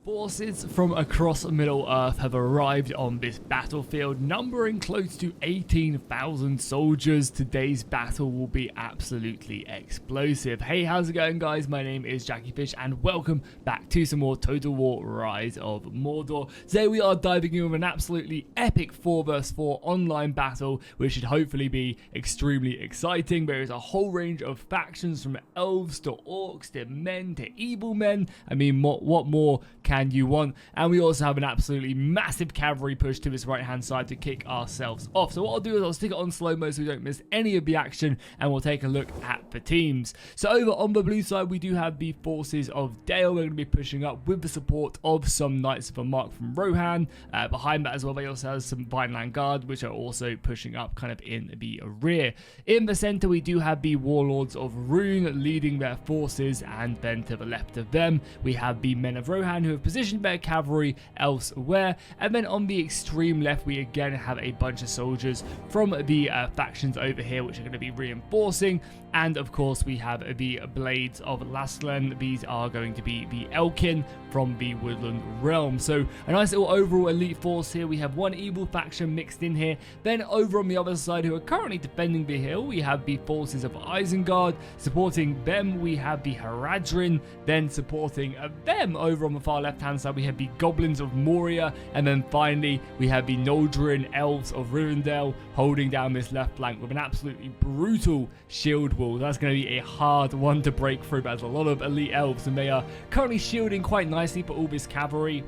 Forces from across Middle-earth have arrived on this battlefield, numbering close to 18,000 soldiers. Today's battle will be absolutely explosive. Hey, how's it going, guys? My name is Jackie Fish, and welcome back to some more Total War Rise of Mordor. Today we are diving in with an absolutely epic 4 vs 4 online battle, which should hopefully be extremely exciting. There is a whole range of factions, from elves to orcs to men to evil men. I mean, what more can you want? And we also have an absolutely massive cavalry push to this right hand side to kick ourselves off. So what I'll do is I'll stick it on slow-mo so we don't miss any of the action, and we'll take a look at the teams. So over on the blue side we do have the forces of Dale. We're going to be pushing up with the support of some Knights of the Mark from Rohan. Behind that as well, they also have some Vineland Guard, which are also pushing up kind of in the rear. In the center we do have the Warlords of Rune leading their forces, and then to the left of them we have the Men of Rohan, who have positioned their cavalry elsewhere. And then on the extreme left we again have a bunch of soldiers from the factions over here, which are going to be reinforcing. And of course we have the Blades of Laslan. These are going to be the Elkin from the Woodland realm. So a nice little overall elite force here. We have one evil faction mixed in here. Then over on the other side, who are currently defending the hill, we have the forces of Isengard. Supporting them we have the Haradrim. Then supporting them over on the far left hand side we have the Goblins of Moria. And then finally we have the Noldrin Elves of Rivendell holding down this left flank with an absolutely brutal shield wall. That's going to be a hard one to break through, but there's a lot of elite elves and they are currently shielding quite nicely for all this cavalry.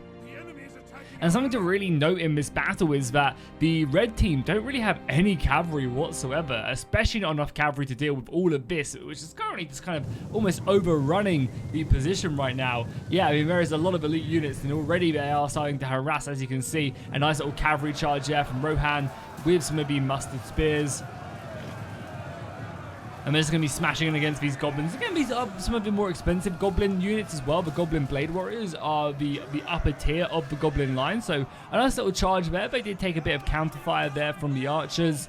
And something to really note in this battle is that the red team don't really have any cavalry whatsoever, especially not enough cavalry to deal with all of this, which is currently just kind of almost overrunning the position right now. Yeah, I mean, there is a lot of elite units, and already they are starting to harass, as you can see. A nice little cavalry charge there from Rohan with some of the mustard spears. And they're just going to be smashing in against these goblins. Again, these are some of the more expensive goblin units as well. The goblin blade warriors are the upper tier of the goblin line. So a nice little charge there. They did take a bit of counterfire there from the archers.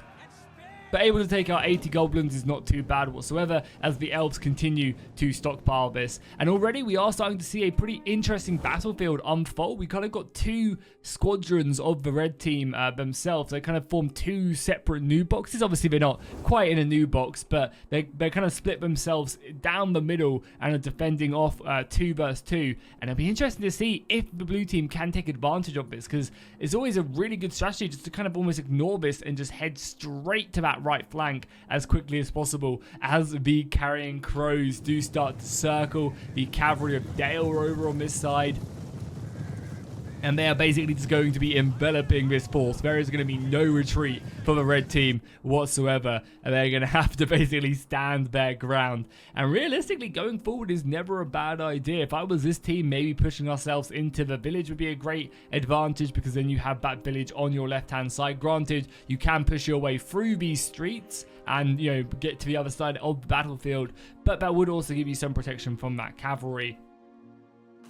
But able to take out 80 goblins is not too bad whatsoever, as the elves continue to stockpile this. And already we are starting to see a pretty interesting battlefield unfold. We kind of got two squadrons of the red team themselves. They kind of form two separate new boxes. Obviously they're not quite in a new box, but they kind of split themselves down the middle and are defending off 2 vs 2. And it'll be interesting to see if the blue team can take advantage of this, because it's always a really good strategy just to kind of almost ignore this and just head straight to that right flank as quickly as possible, as the carrying crows do start to circle the cavalry of Dale over on this side. And they are basically just going to be enveloping this force. There is going to be no retreat for the red team whatsoever. And they're going to have to basically stand their ground. And realistically, going forward is never a bad idea. If I was this team, maybe pushing ourselves into the village would be a great advantage, because then you have that village on your left-hand side. Granted, you can push your way through these streets and, you know, get to the other side of the battlefield. But that would also give you some protection from that cavalry,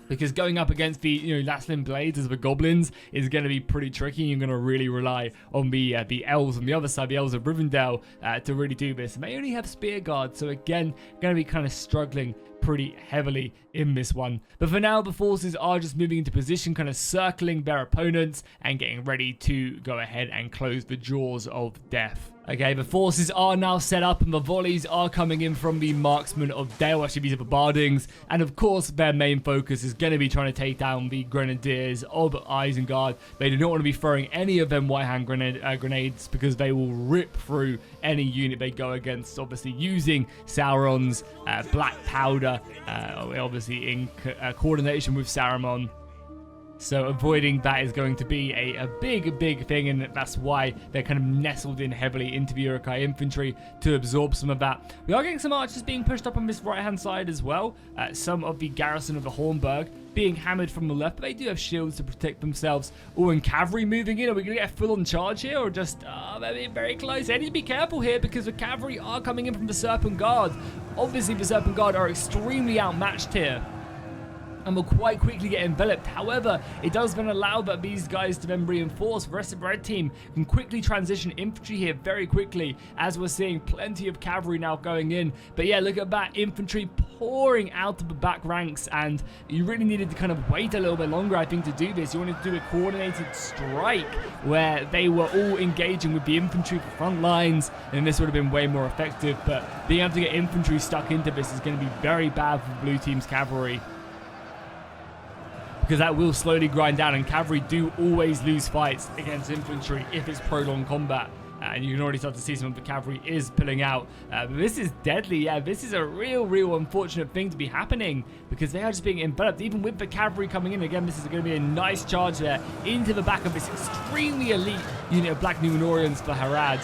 because going up against the Laslan blades as the goblins is going to be pretty tricky. You're going to really rely on the elves on the other side, the elves of Rivendell, to really do this. And they only have spear guards, so again, going to be kind of struggling pretty heavily in this one. But for now, the forces are just moving into position, kind of circling their opponents and getting ready to go ahead and close the jaws of death. Okay, the forces are now set up and the volleys are coming in from the marksmen of Dale. Actually, these are the Bardings. And of course, their main focus is going to be trying to take down the Grenadiers of Isengard. They do not want to be throwing any of them white-hand grenades, because they will rip through any unit they go against. Obviously, using Sauron's black powder, obviously in coordination with Saruman. So avoiding that is going to be a big thing, and that's why they're kind of nestled in heavily into the Uruk-hai infantry to absorb some of that. We are getting some archers being pushed up on this right-hand side as well. Some of the garrison of the Hornburg being hammered from the left, but they do have shields to protect themselves. Oh, and cavalry moving in. Are we going to get a full-on charge here, or just they're very close? They need to be careful here, because the cavalry are coming in from the Serpent Guard. Obviously, the Serpent Guard are extremely outmatched here. and will quite quickly get enveloped. However, it does then allow these guys to then reinforce. The rest of the red team can quickly transition infantry here very quickly, as we're seeing plenty of cavalry now going in. But yeah, look at that, infantry pouring out of the back ranks, and you really needed to kind of wait a little bit longer, I think, to do this. You wanted to do a coordinated strike where they were all engaging with the infantry for front lines, and this would have been way more effective. But being able to get infantry stuck into this is going to be very bad for the blue team's cavalry, because that will slowly grind down, and cavalry do always lose fights against infantry if it's prolonged combat. And you can already start to see some of the cavalry is pulling out. But this is deadly. Yeah, this is a real unfortunate thing to be happening, because they are just being enveloped. Even with the cavalry coming in, again, this is going to be a nice charge there into the back of this extremely elite unit of Black Numenorians for Harad.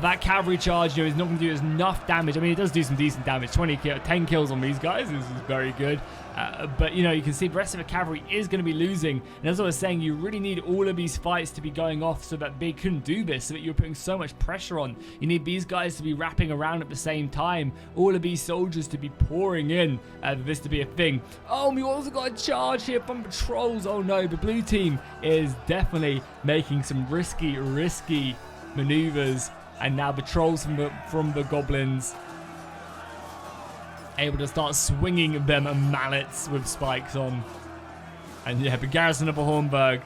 That cavalry charge, is not going to do enough damage. I mean, it does do some decent damage. 10 kills on these guys. This is very good. But, you can see the rest of the cavalry is going to be losing. And as I was saying, you really need all of these fights to be going off so that they couldn't do this, so that you're putting so much pressure on. You need these guys to be wrapping around at the same time. All of these soldiers to be pouring in for this to be a thing. Oh, we also got a charge here from the trolls. Oh, no. The blue team is definitely making some risky maneuvers. And now the trolls from the goblins able to start swinging them mallets with spikes on. And yeah, the garrison of Hornburg,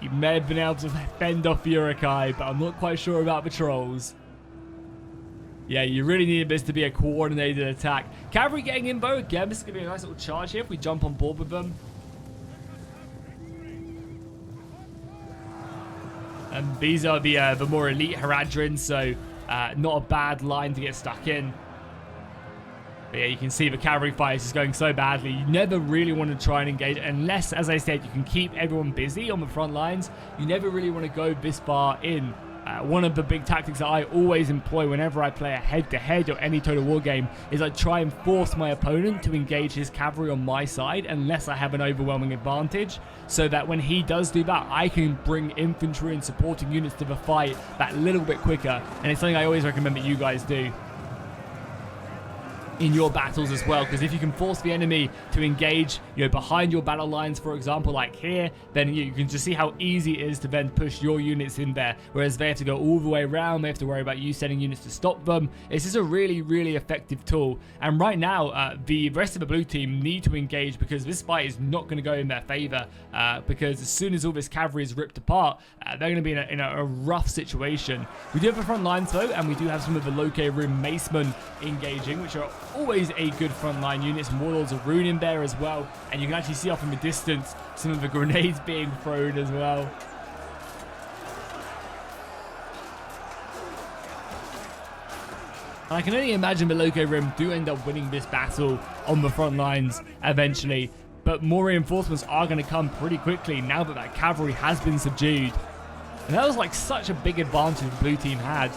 you may have been able to fend off the Urukai, but I'm not quite sure about the trolls. Yeah, you really needed this to be a coordinated attack. Cavalry getting in though. Again, this is going to be a nice little charge here if we jump on board with them. And these are the more elite Haradrins, so not a bad line to get stuck in. But yeah, you can see the cavalry fight is just going so badly. You never really want to try and engage, unless, as I said, you can keep everyone busy on the front lines. You never really want to go this far in. One of the big tactics that I always employ whenever I play a head-to-head or any Total War game is I try and force my opponent to engage his cavalry on my side unless I have an overwhelming advantage, so that when he does do that, I can bring infantry and supporting units to the fight that little bit quicker. And it's something I always recommend that you guys do in your battles as well, because if you can force the enemy to engage, behind your battle lines, for example, like here, then you can just see how easy it is to then push your units in there, whereas they have to go all the way around. They have to worry about you sending units to stop them. It's just a really effective tool. And right now, the rest of the blue team need to engage, because this fight is not going to go in their favor, because as soon as all this cavalry is ripped apart, they're going to be in a rough situation. We do have the front lines though, and we do have some of the Loke Rim Macemen engaging, which are always a good frontline unit. Some Warlords of Rune in there as well, and you can actually see off in the distance some of the grenades being thrown as well. And I can only imagine the Loco Rim do end up winning this battle on the front lines eventually, but more reinforcements are going to come pretty quickly now that that cavalry has been subdued. And that was like such a big advantage the blue team had.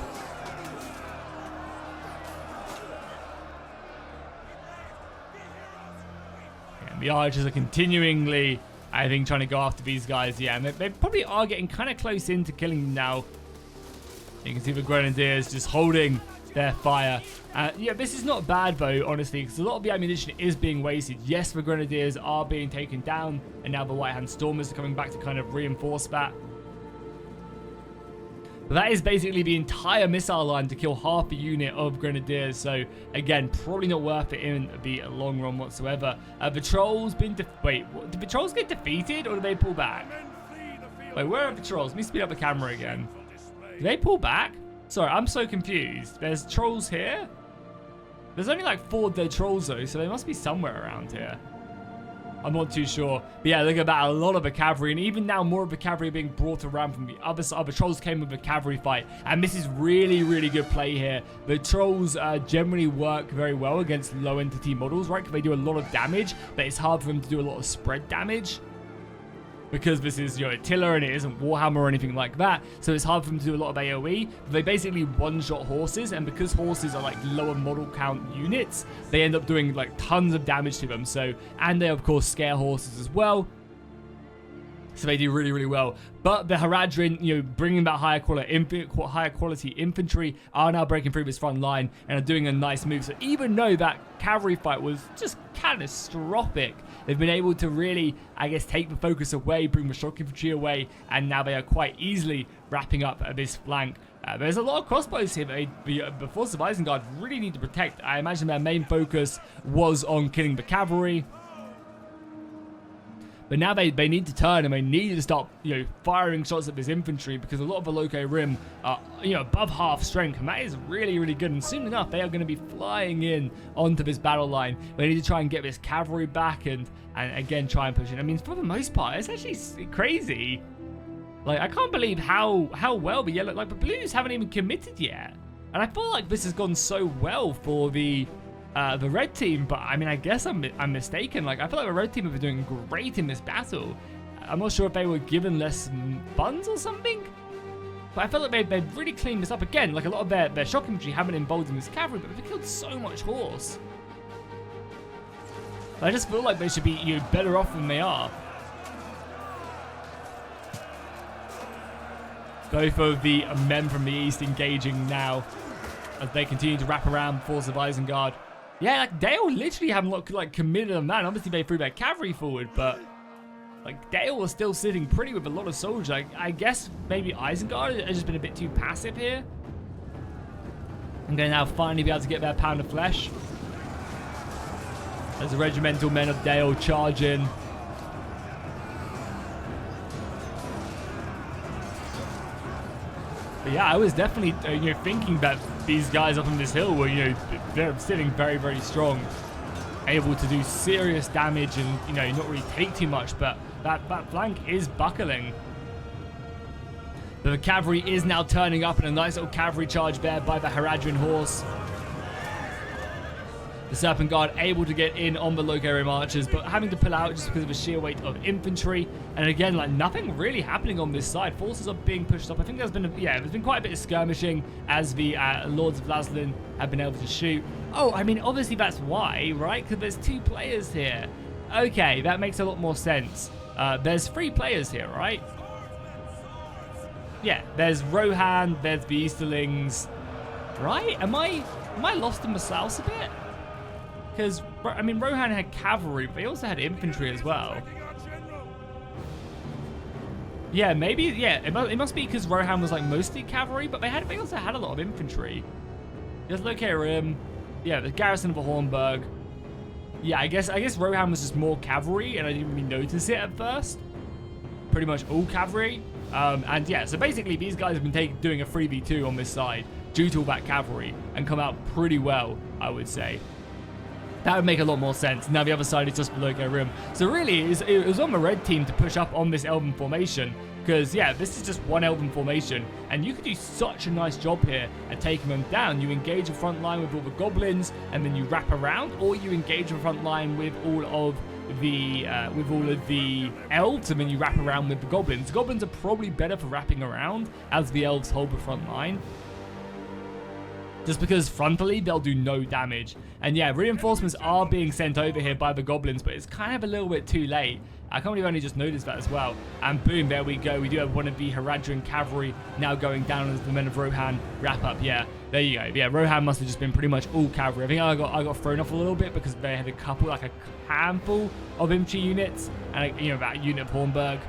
The archers are continuingly, I think, trying to go after these guys. Yeah, and they probably are getting kind of close into killing them now. You can see the grenadiers just holding their fire. Yeah, this is not bad though, honestly, because a lot of the ammunition is being wasted. Yes, the grenadiers are being taken down, and now the White Hand Stormers are coming back to kind of reinforce that. But that is basically the entire missile line to kill half a unit of grenadiers. So again, probably not worth it in the long run whatsoever. The trolls been wait, did the trolls get defeated or did they pull back? Wait, where are the trolls? Let me speed up the camera again. Did they pull back? Sorry, I'm so confused. There's trolls here. There's only like 4 dead trolls though, so they must be somewhere around here. I'm not too sure. But yeah, look at that. A lot of the cavalry, and even now more of the cavalry being brought around from the other side. The trolls came with a cavalry fight, and this is really good play here. The trolls generally work very well against low entity models, right? Because they do a lot of damage, but it's hard for them to do a lot of spread damage, because this is, Attila and it isn't Warhammer or anything like that, so it's hard for them to do a lot of AoE. They basically one-shot horses, and because horses are like lower model count units, they end up doing like tons of damage to them. So, and they of course scare horses as well. So they do really, really well. But the Haradrim, you know, bringing that higher quality infantry are now breaking through this front line and are doing a nice move. So even though that cavalry fight was just catastrophic, they've been able to really, I guess, take the focus away, bring the shock infantry away, and now they are quite easily wrapping up this flank. There's a lot of crossbows here that the forces of Isengard really need to protect. I imagine their main focus was on killing the cavalry. But now they need to turn and they need to start, you know, firing shots at this infantry because a lot of the Loke Rim are, you know, above half strength, and that is really, really good. And soon enough, they are going to be flying in onto this battle line. They need to try and get this cavalry back and again try and push it. I mean, for the most part, it's actually crazy. Like, I can't believe how well the yellow, like the blues haven't even committed yet. And I feel like this has gone so well for the red team, but I mean, I guess I'm mistaken. Like, I feel like the red team have been doing great in this battle. I'm not sure if they were given less buns or something, but I feel like they've really cleaned this up again. Like, a lot of their shock infantry haven't involved in this cavalry, but they've killed so much horse. I just feel like they should be, you know, better off than they are. Both of the men from the east engaging now as they continue to wrap around the force of Isengard. Yeah, like, Dale literally haven't like committed on that. Obviously, they threw their cavalry forward, but like, Dale was still sitting pretty with a lot of soldiers. I guess maybe Isengard has just been a bit too passive here. I'm going to now finally be able to get their pound of flesh. As the regimental men of Dale charge in. But yeah, I was definitely you know, thinking that these guys up on this hill were, you know, they're sitting very, very strong, able to do serious damage and, you know, not really take too much, but that flank is buckling. But the cavalry is now turning up in a nice little cavalry charge there by the Haradrim horse. The Serpent Guard able to get in on the Loke Rim archers, but having to pull out just because of the sheer weight of infantry. And again, like, nothing really happening on this side. Forces are being pushed up. I think there's been, there's been quite a bit of skirmishing as the Lords of Laslan have been able to shoot. Oh, I mean, obviously that's why, right? Because there's 2 players here. Okay, that makes a lot more sense. There's 3 players here, right? Yeah, there's Rohan, there's the Easterlings, right? Am I lost in the south a bit? Because, I mean, Rohan had cavalry, but he also had infantry as well. Yeah, maybe, yeah, it must be because Rohan was, like, mostly cavalry, but they also had a lot of infantry. There's Loke Rim, yeah, the garrison of the Hornburg. Yeah, I guess Rohan was just more cavalry, and I didn't really notice it at first. Pretty much all cavalry. And yeah, so basically these guys have been doing a 3v2 on this side due to all that cavalry, and come out pretty well, I would say. That would make a lot more sense. Now the other side is just below Loke Rim. So really, it was on the red team to push up on this Elven formation. Because, yeah, this is just one Elven formation. And you could do such a nice job here at taking them down. You engage the front line with all the goblins, and then you wrap around. Or you engage the front line with all of the elves, and then you wrap around with the goblins. The goblins are probably better for wrapping around, as the elves hold the front line. Just because frontally, they'll do no damage. And yeah, reinforcements are being sent over here by the goblins, but it's kind of a little bit too late. I can't believe I only just noticed that as well. And boom, there we go. We do have one of the Haradrim cavalry now going down as the men of Rohan wrap up. Yeah, there you go. Yeah, Rohan must have just been pretty much all cavalry. I think I got thrown off a little bit because they had a handful of infantry units and, you know, that unit of Hornburg.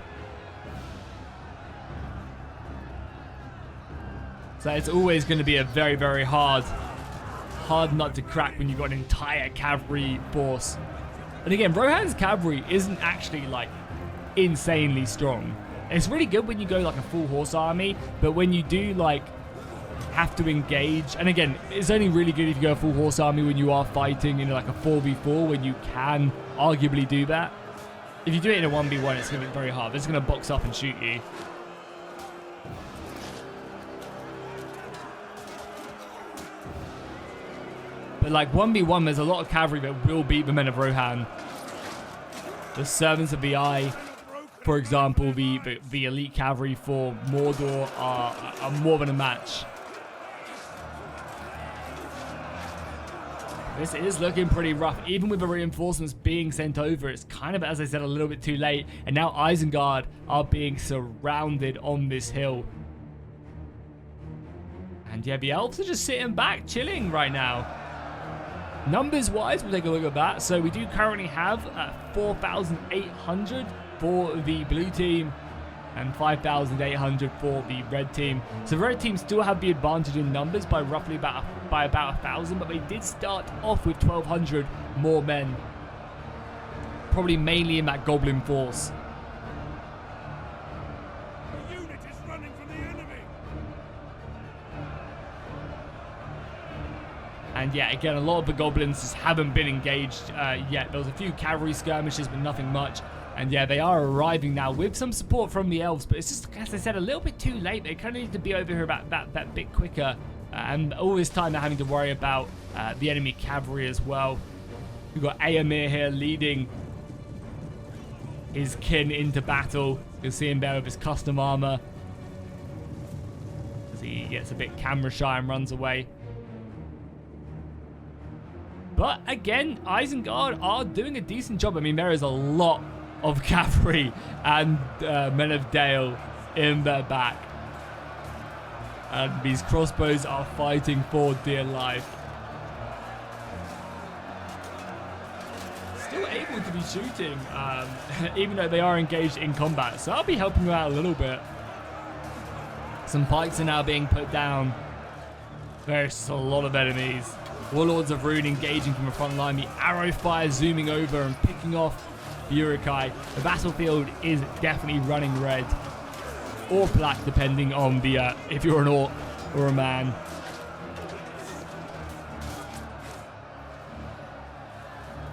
So it's always going to be a very, very hard nut to crack when you've got an entire cavalry force. And again, Rohan's cavalry isn't actually, like, insanely strong. It's really good when you go, like, a full horse army, but when you do, like, have to engage, and again, it's only really good if you go a full horse army when you are fighting in, like, a 4v4, when you can arguably do that. If you do it in a 1v1, it's going to be very hard. It's going to box up and shoot you. But like 1v1, there's a lot of cavalry that will beat the men of Rohan. The Servants of the Eye, for example, the elite cavalry for Mordor are more than a match. This is looking pretty rough. Even with the reinforcements being sent over, it's kind of, as I said, a little bit too late. And now Isengard are being surrounded on this hill. And yeah, the elves are just sitting back, chilling right now. Numbers-wise, we'll take a look at that. So we do currently have 4,800 for the blue team and 5,800 for the red team. So the red team still have the advantage in numbers by roughly about 1,000, but they did start off with 1,200 more men, probably mainly in that goblin force. The unit is running from the enemy. And yeah, again, a lot of the goblins just haven't been engaged yet. There was a few cavalry skirmishes, but nothing much. And yeah, they are arriving now with some support from the elves, but it's just, as I said, a little bit too late. They kind of need to be over here about that bit quicker. And all this time they're having to worry about the enemy cavalry as well. We've got Aemir here leading his kin into battle. You'll see him there with his custom armor as he gets a bit camera shy and runs away. But again, Isengard are doing a decent job. I mean, there is a lot of cavalry and men of Dale in their back. And these crossbows are fighting for dear life. Still able to be shooting, even though they are engaged in combat. So I'll be helping them out a little bit. Some pikes are now being put down. There's a lot of enemies. Warlords of Rune engaging from the front line. The arrow fire zooming over and picking off the Uruk-hai. The battlefield is definitely running red. Or black, depending on the if you're an orc or a man.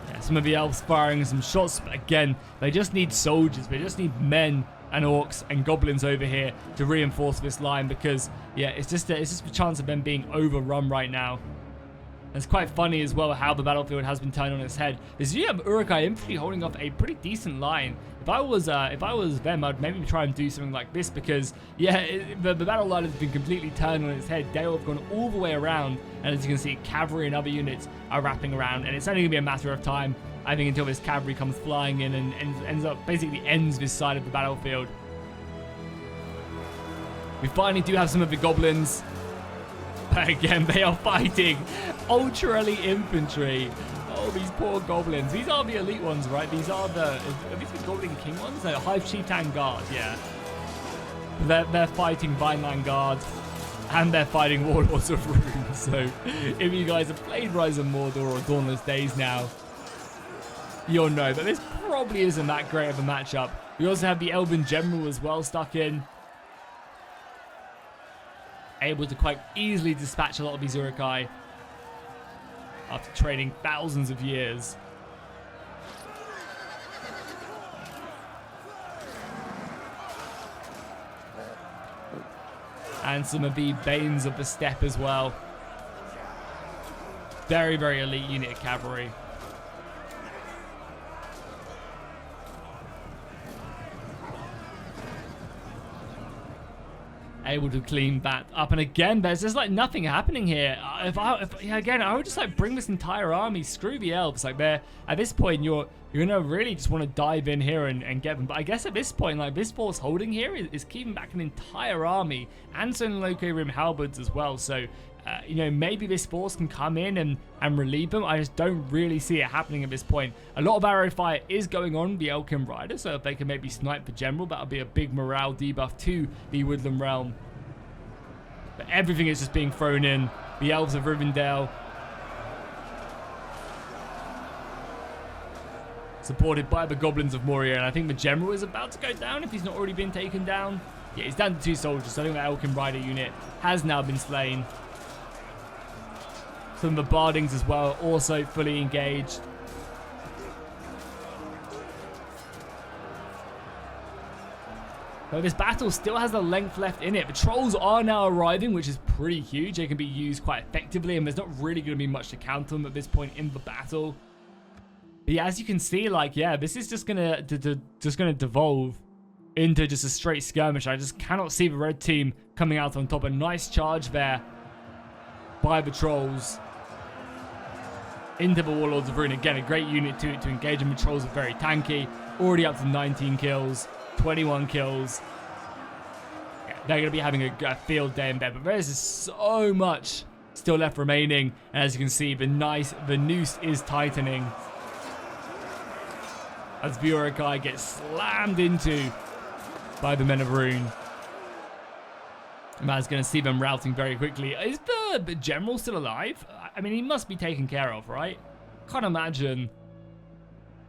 Yeah, some of the elves firing some shots, but again, they just need soldiers. They just need men and orcs and goblins over here to reinforce this line, because yeah, it's just a chance of them being overrun right now. It's quite funny as well how the battlefield has been turned on its head. There's Uruk-hai infantry holding off a pretty decent line. If I was them, I'd maybe try and do something like this, because yeah, the battle line has been completely turned on its head. Dale have gone all the way around, and as you can see, cavalry and other units are wrapping around, and it's only gonna be a matter of time, I think, until this cavalry comes flying in and ends this side of the battlefield. We finally do have some of the goblins. But again, they are fighting ultra elite infantry. Oh, these poor goblins. These are the elite ones, right? These are are these the Goblin King ones? No, Hive Chieftain Guard, yeah. They're fighting Vineland Guards, and they're fighting Warlords of Rune. So if you guys have played Rise of Mordor or Dawnless Days now, you'll know that this probably isn't that great of a matchup. We also have the Elven General as well stuck in, able to quite easily dispatch a lot of these Uruk-hai after training thousands of years. And some of the Banes of the Steppe as well. Very, very elite unit of cavalry. Able to clean that up, and again, there's just like nothing happening here. Again, I would just like bring this entire army. Screw the elves. Like, they're at this point, you're gonna really just want to dive in here and get them. But I guess at this point, like, this force holding here is keeping back an entire army and some Loco-Rim halberds as well. So you know, maybe this force can come in and relieve them. I just don't really see it happening at this point. A lot of arrow fire is going on the Elkin Rider, so if they can maybe snipe the general, that'll be a big morale debuff to the Woodland realm. But everything is just being thrown in. The Elves of Rivendell, supported by the Goblins of Moria, and I think the general is about to go down if he's not already been taken down. Yeah, he's down to 2 soldiers, so I think the Elkin Rider unit has now been slain. Some of the Bardings as well, also fully engaged. But this battle still has the length left in it. The trolls are now arriving, which is pretty huge. They can be used quite effectively, and there's not really going to be much to counter them at this point in the battle. But yeah, as you can see, like, yeah, this is just gonna devolve into just a straight skirmish. I just cannot see the red team coming out on top. A nice charge there by the trolls. into the Warlords of Ruin. Again, a great unit to engage them. Trolls are very tanky. Already up to 19 kills, 21 kills. Yeah, they're going to be having a field day in bed. But there's just so much still left remaining. And as you can see, the noose is tightening. As the Urukai gets slammed into by the Men of Ruin. Man's going to see them routing very quickly. Is the general still alive? I mean, he must be taken care of, right? Can't imagine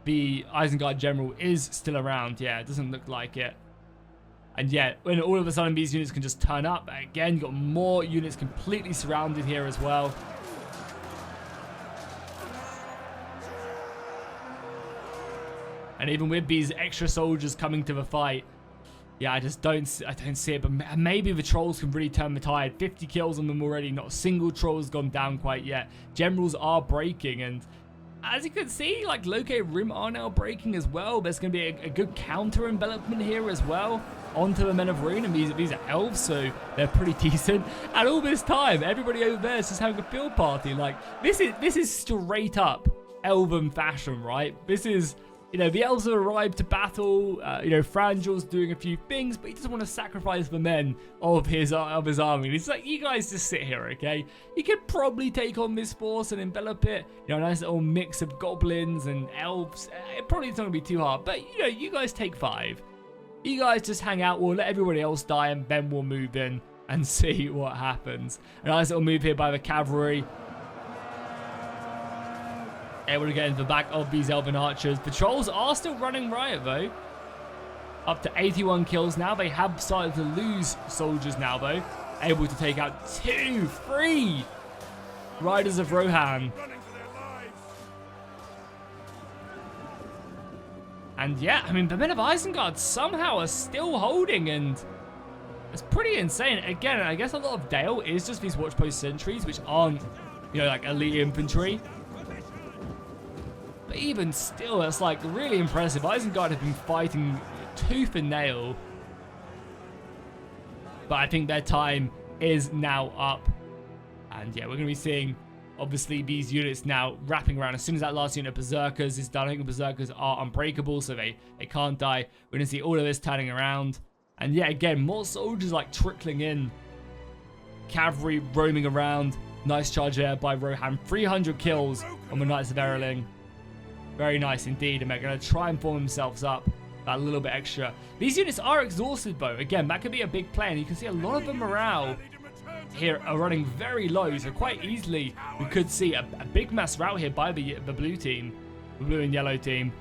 the Isengard general is still around. Yeah, it doesn't look like it. And yet, when all of a sudden these units can just turn up, again, got more units completely surrounded here as well. And even with these extra soldiers coming to the fight, yeah, I don't see it. But maybe the trolls can really turn the tide. 50 kills on them already. Not a single troll has gone down quite yet. Generals are breaking. And as you can see, like Loke Rim are now breaking as well. There's going to be a good counter envelopment here as well onto the Men of Ruin. And these are elves, so they're pretty decent. And all this time, everybody over there is just having a field party. Like, this is straight up elven fashion, right? This is... You know, the elves have arrived to battle. You know, Frangel's doing a few things, but he doesn't want to sacrifice the men of his army. And it's like, you guys just sit here, okay? You could probably take on this force and envelop it. You know, a nice little mix of goblins and elves. It probably isn't going to be too hard, but you know, you guys take 5. You guys just hang out. We'll let everybody else die, and then we'll move in and see what happens. A nice little move here by the cavalry. Able to get into the back of these elven archers. The trolls are still running riot though. Up to 81 kills now. They have started to lose soldiers now though. Able to take out 2, 3 Riders of Rohan. And yeah, I mean, the Men of Isengard somehow are still holding, and it's pretty insane. Again, I guess a lot of Dale is just these watchpost sentries, which aren't, you know, like elite infantry. But even still, that's like really impressive. Isengard have been fighting tooth and nail. But I think their time is now up. And yeah, we're going to be seeing, obviously, these units now wrapping around. As soon as that last unit of Berserkers is done, I think the Berserkers are unbreakable, so they can't die. We're going to see all of this turning around. And yeah, again, more soldiers like trickling in. Cavalry roaming around. Nice charge there by Rohan. 300 kills on the Knights of Erling. Very nice indeed, and they're going to try and form themselves up that little bit extra. These units are exhausted though. Again, that could be a big play, and you can see a lot of the morale here are running very low, so quite easily we could see a big mass rout here by the blue team, the blue and yellow team.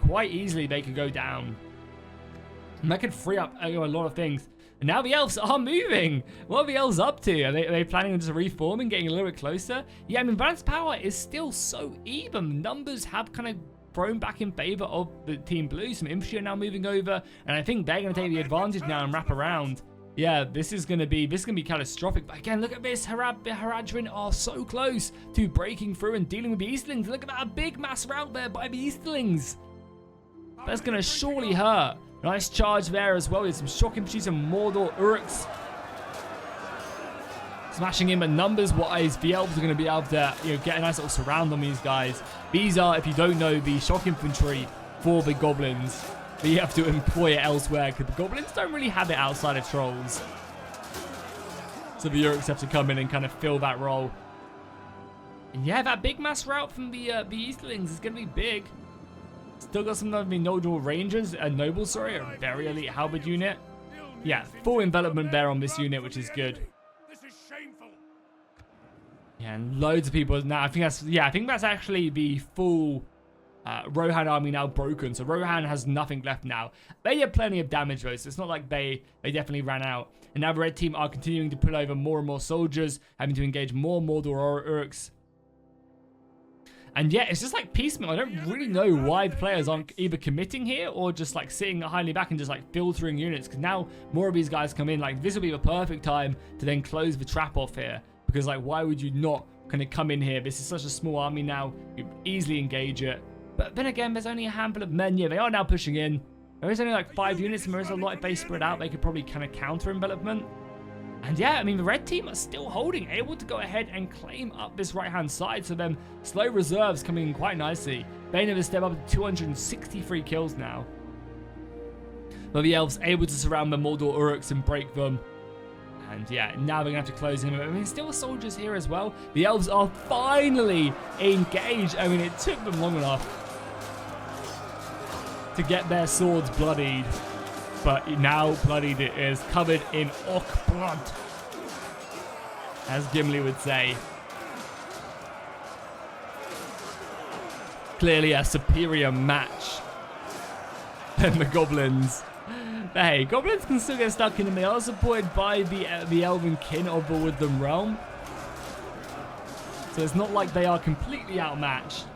Quite easily they could go down, and that could free up a lot of things. And now the elves are moving. What are the elves up to? Are they planning on just reforming, getting a little bit closer? Yeah, I mean, Van's power is still so even. Numbers have kind of thrown back in favor of the team blue. Some infantry are now moving over, and I think they're going to take the advantage now and wrap around. Yeah, this is going to be catastrophic. But again, look at this. Haradrim are so close to breaking through and dealing with the Easterlings. Look at that big mass rout there by the Easterlings. That's going to surely hurt. Nice charge there as well. With some shock infantry, some Mordor Uruks smashing in, but numbers-wise, the elves are going to be able to, you know, get a nice little surround on these guys. These are, if you don't know, the shock infantry for the goblins. But you have to employ it elsewhere because the goblins don't really have it outside of trolls. So the Uruks have to come in and kind of fill that role. And yeah, that big mass rout from the Easterlings is going to be big. Still got some of the Nodal Rangers, Nobles, sorry, a very elite halberd unit. Yeah, full envelopment there on this unit, which is good. This is shameful. Yeah, and loads of people now. I think that's actually the full Rohan army now broken. So Rohan has nothing left now. They have plenty of damage though, so it's not like they definitely ran out. And now the red team are continuing to pull over more and more soldiers, having to engage more Mordor Uruks. And yeah, it's just like piecemeal. I don't really know why the players aren't either committing here or just like sitting highly back and just like filtering units. Because now more of these guys come in. Like, this will be the perfect time to then close the trap off here. Because like, why would you not kind of come in here? This is such a small army now. You easily engage it. But then again, there's only a handful of men. Yeah, they are now pushing in. There is only like 5 units, and there is a lot. If they spread out, they could probably kind of counter envelopment. And yeah, I mean, the red team are still holding, able to go ahead and claim up this right-hand side. So them slow reserves coming in quite nicely. Bane of a step up to 263 kills now. But the Elves able to surround the Mordor Uruks and break them. And yeah, now they're going to have to close in. I mean, still soldiers here as well. The Elves are finally engaged. I mean, it took them long enough to get their swords bloodied. But now bloodied it is, covered in orc blood, as Gimli would say. Clearly a superior match than the goblins. But hey, goblins can still get stuck in, and they are supported by the elven kin of the Woodland realm. So it's not like they are completely outmatched.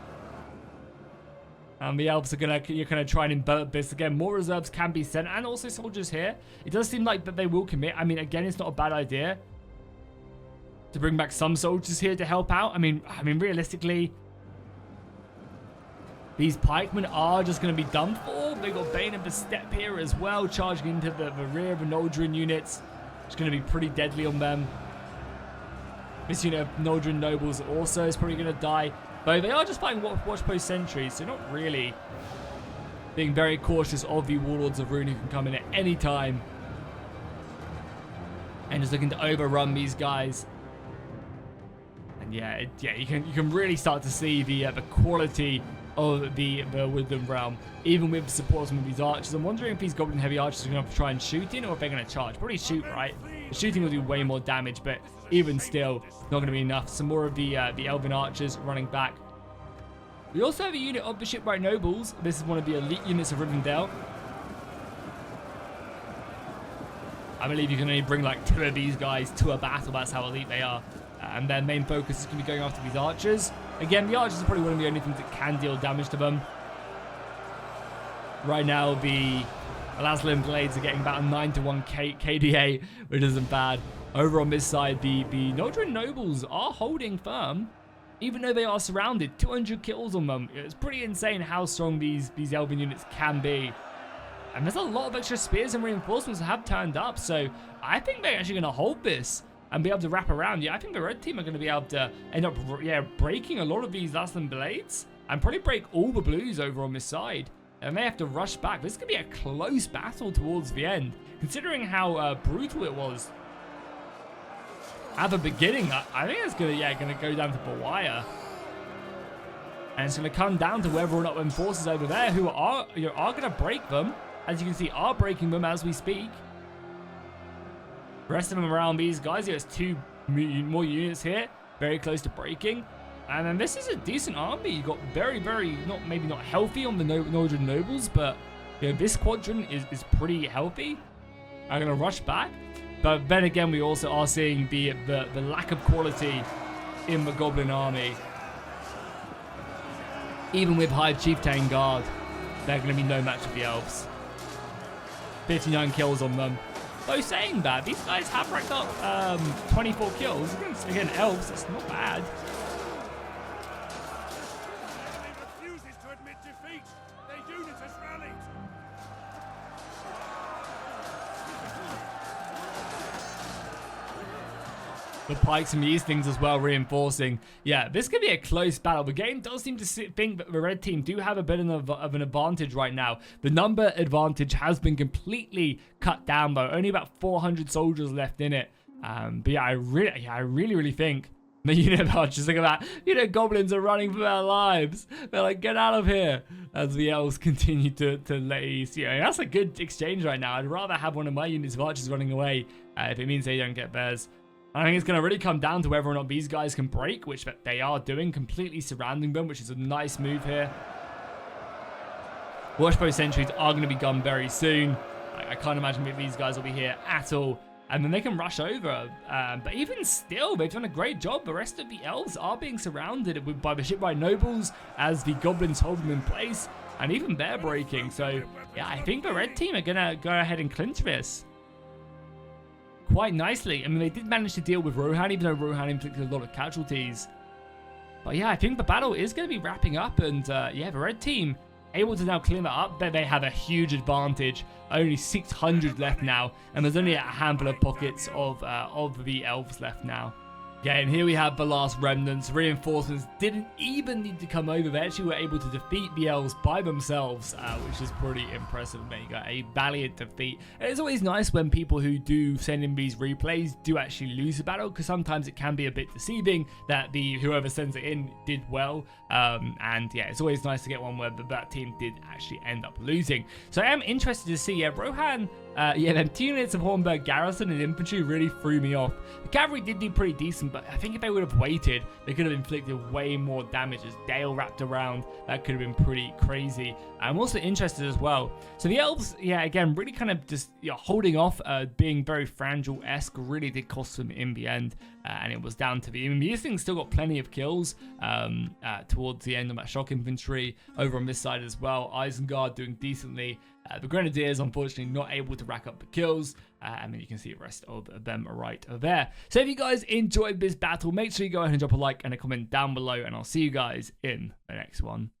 And the Elves are gonna try and envelop this again. More reserves can be sent, and also soldiers here. It does seem like that they will commit. I mean, again, it's not a bad idea to bring back some soldiers here to help out. I mean, realistically, these pikemen are just gonna be done for. They got Bane of the Steppe here as well, charging into the rear of the Noldrin units. It's gonna be pretty deadly on them. This unit of Noldrin nobles also is probably gonna die. Though they are just fighting watchpost sentries, so not really being very cautious of the Warlords of Rune, who can come in at any time and just looking to overrun these guys. And yeah, you can really start to see the quality of the Woodland realm, even with the support of these archers. I'm wondering if these Goblin heavy archers are going to try and shoot in, or if they're going to charge. Probably shoot, right? The shooting will do way more damage, but even still, not going to be enough. Some more of the Elven archers running back. We also have a unit of the Shipwright Nobles. This is one of the elite units of Rivendell. I believe you can only bring like 2 of these guys to a battle. That's how elite they are. And their main focus is going to be going after these archers. Again, the archers are probably one of the only things that can deal damage to them. Right now, the Laslim Blades are getting about a 9-to-1 KDA, which isn't bad. Over on this side, the Noldrin Nobles are holding firm, even though they are surrounded. 200 kills on them. It's pretty insane how strong these Elven units can be. And there's a lot of extra spears and reinforcements that have turned up, so I think they're actually going to hold this and be able to wrap around. Yeah, I think the red team are going to be able to end up breaking a lot of these Laslim Blades and probably break all the blues over on this side. And they have to rush back. This could be a close battle towards the end, considering how brutal it was at the beginning. I think it's gonna go down to the wire, and it's gonna come down to whether or not them forces over there, who are gonna break them, as you can see, are breaking them as we speak. The rest of them around these guys. There's 2 more units here, very close to breaking. And then this is a decent army. You got very, maybe not healthy on the Noldrin Nobles, but this quadrant is pretty healthy. I'm gonna rush back, but then again, we also are seeing the lack of quality in the Goblin army. Even with High Chieftain Guard, they're gonna be no match for the Elves. 59 kills on them. Though saying that, these guys have racked up 24 kills against Elves. That's not bad. The pikes and the Eastlings as well reinforcing. Yeah, this could be a close battle. The game does seem to think that the red team do have a bit of an advantage right now. The number advantage has been completely cut down though. Only about 400 soldiers left in it. But yeah, I really think the unit of archers, look at that. Goblins are running for their lives. They're like, get out of here. As the Elves continue to lace. That's a good exchange right now. I'd rather have one of my units of archers running away if it means they don't get theirs. I think it's going to really come down to whether or not these guys can break, which they are doing, completely surrounding them, which is a nice move here. Watchpost sentries are going to be gone very soon. I can't imagine that these guys will be here at all. And then they can rush over. But even still, they've done a great job. The rest of the Elves are being surrounded by the Shipwright Nobles as the Goblins hold them in place. And even they're breaking. So, yeah, I think the red team are going to go ahead and clinch this quite nicely. I mean, they did manage to deal with Rohan, even though Rohan inflicted a lot of casualties. But yeah, I think the battle is going to be wrapping up, and yeah, the red team able to now clean that up, but they have a huge advantage. Only 600 left now, and there's only a handful of pockets of the elves left now. Okay, and here we have the last remnants. Reinforcements didn't even need to come over. They actually were able to defeat the elves by themselves, which is pretty impressive. They got a valiant defeat. And it's always nice when people who do send in these replays do actually lose a battle, because sometimes it can be a bit deceiving that whoever sends it in did well. And yeah, it's always nice to get one where that team did actually end up losing. So I am interested to see, Rohan, them 2 units of Hornburg garrison and infantry really threw me off. The cavalry did do pretty decent, but I think if they would have waited, they could have inflicted way more damage as Dale wrapped around. That could have been pretty crazy. I'm also interested as well. So the elves, again, really kind of just holding off, being very fragile-esque, really did cost them in the end. And it was down to these things still got plenty of kills towards the end of that shock infantry over on this side as well. Isengard doing decently. The Grenadiers, unfortunately, not able to rack up the kills. And then you can see the rest of them right over there. So if you guys enjoyed this battle, make sure you go ahead and drop a like and a comment down below. And I'll see you guys in the next one.